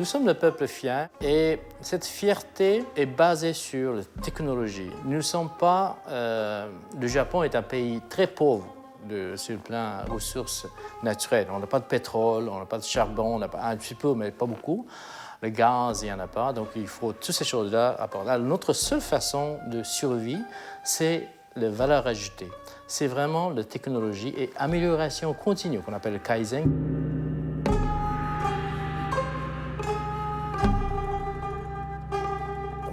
Nous sommes le peuple fier et cette fierté est basée sur la technologie. Nous ne sommes pas... le Japon est un pays très pauvre sur le plan ressources naturelles. On n'a pas de pétrole, on n'a pas de charbon, on a pas, un petit peu, mais pas beaucoup. Le gaz, il n'y en a pas, donc il faut toutes ces choses-là apporter. Alors, notre seule façon de survie, c'est la valeur ajoutée. C'est vraiment la technologie et amélioration continue, qu'on appelle le Kaizen.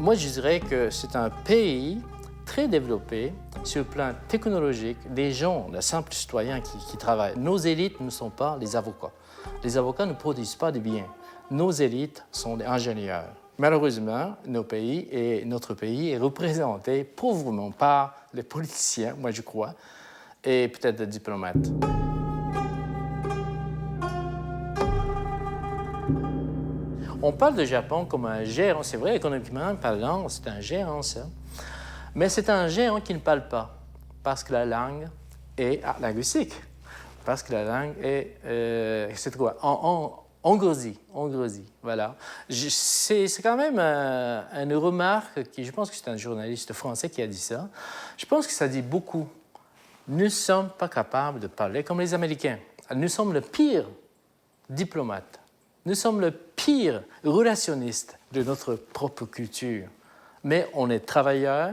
Moi, je dirais que c'est un pays très développé sur le plan technologique. Les gens, les simples citoyens qui travaillent, nos élites ne sont pas les avocats. Les avocats ne produisent pas de biens. Nos élites sont des ingénieurs. Malheureusement, notre pays est représenté pauvrement par les politiciens, moi je crois, et peut-être les diplomates. On parle du Japon comme un géant, c'est vrai, économiquement parlant, c'est un géant, ça. Mais c'est un géant qui ne parle pas, parce que la langue est linguistique, parce que la langue est, c'est quoi? Ongozi, voilà. C'est quand même une remarque qui, je pense que c'est un journaliste français qui a dit ça. Je pense que ça dit beaucoup. Nous ne sommes pas capables de parler comme les Américains. Nous sommes le pire diplomate. Nous sommes le pire relationniste de notre propre culture. Mais on est travailleurs.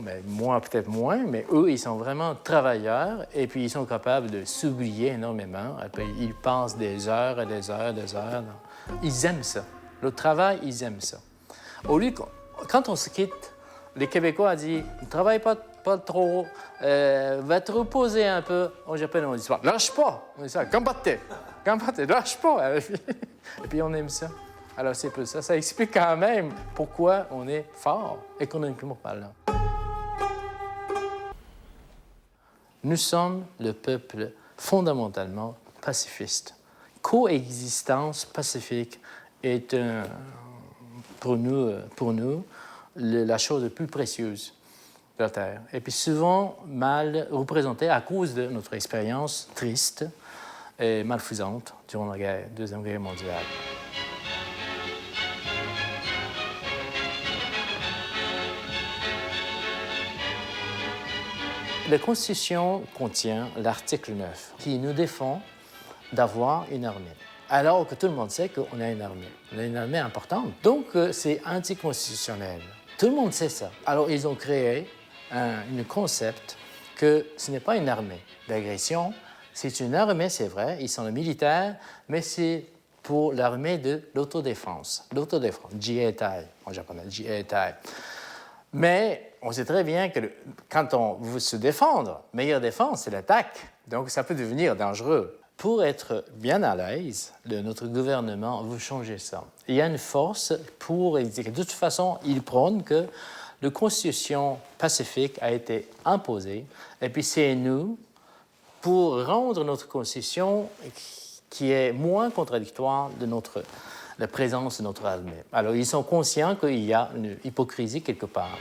Mais moi, peut-être moins, mais eux, ils sont vraiment travailleurs et puis ils sont capables de s'oublier énormément. Et puis ils passent des heures et des heures et des heures. Ils aiment ça. Le travail, ils aiment ça. Au lieu, quand on se quitte, les Québécois disent « Ne travaille pas trop, va te reposer un peu. » Au Japon, on dit « Lâche pas. » On dit ça « Gambatte, lâche pas. » Et puis on aime ça. Alors c'est peu ça. Ça explique quand même pourquoi on est fort, économiquement parlant. Nous sommes le peuple fondamentalement pacifiste. Coexistence pacifique est pour nous la chose la plus précieuse de la Terre. Et puis souvent mal représentée à cause de notre expérience triste et malfaisante durant la Deuxième Guerre mondiale. La Constitution contient l'article 9 qui nous défend d'avoir une armée. Alors que tout le monde sait qu'on a une armée. On a une armée importante. Donc, c'est anticonstitutionnel. Tout le monde sait ça. Alors, ils ont créé un concept que ce n'est pas une armée d'agression. C'est une armée, c'est vrai, ils sont les militaires, mais c'est pour l'armée de l'autodéfense. L'autodéfense, Jieitai, en japonais, Jieitai. Mais on sait très bien que quand on veut se défendre, meilleure défense, c'est l'attaque. Donc, ça peut devenir dangereux. Pour être bien à l'aise, notre gouvernement veut changer ça. Il y a une force pour dire. De toute façon, il prône que la Constitution pacifique a été imposée, et puis c'est nous, pour rendre notre Constitution qui est moins contradictoire de la présence de notre armée. Alors, ils sont conscients qu'il y a une hypocrisie quelque part.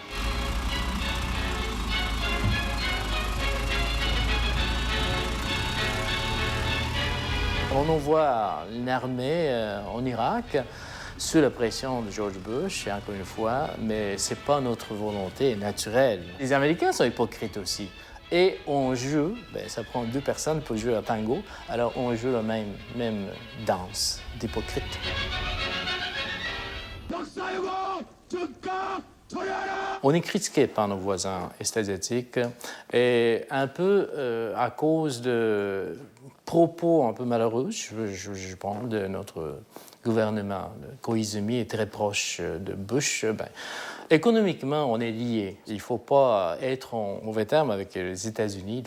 On envoie une armée en Irak sous la pression de George Bush, encore une fois, mais ce n'est pas notre volonté naturelle. Les Américains sont hypocrites aussi. Et on joue, ça prend 2 personnes pour jouer un tango, alors on joue la même danse d'hypocrite. On est critiqué par nos voisins est-asiatiques et un peu à cause de propos un peu malheureux, je pense, de notre gouvernement. Koizumi est très proche de Bush. Économiquement, on est liés. Il ne faut pas être en mauvais termes avec les États-Unis.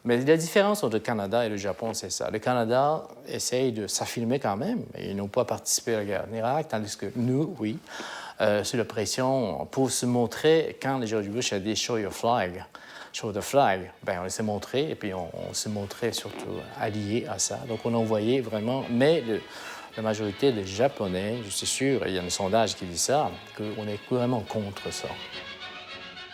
Mais la différence entre le Canada et le Japon, c'est ça. Le Canada essaye de s'affirmer quand même. Ils n'ont pas participé à la guerre en Irak, tandis que nous, oui, sous la pression, pour se montrer, quand George Bush a dit « show your flag », show the flag, on s'est montré, et puis on s'est montré surtout alliés à ça. Donc on envoyait vraiment, mais la majorité des Japonais, je suis sûr, il y a un sondage qui dit ça, qu'on est vraiment contre ça.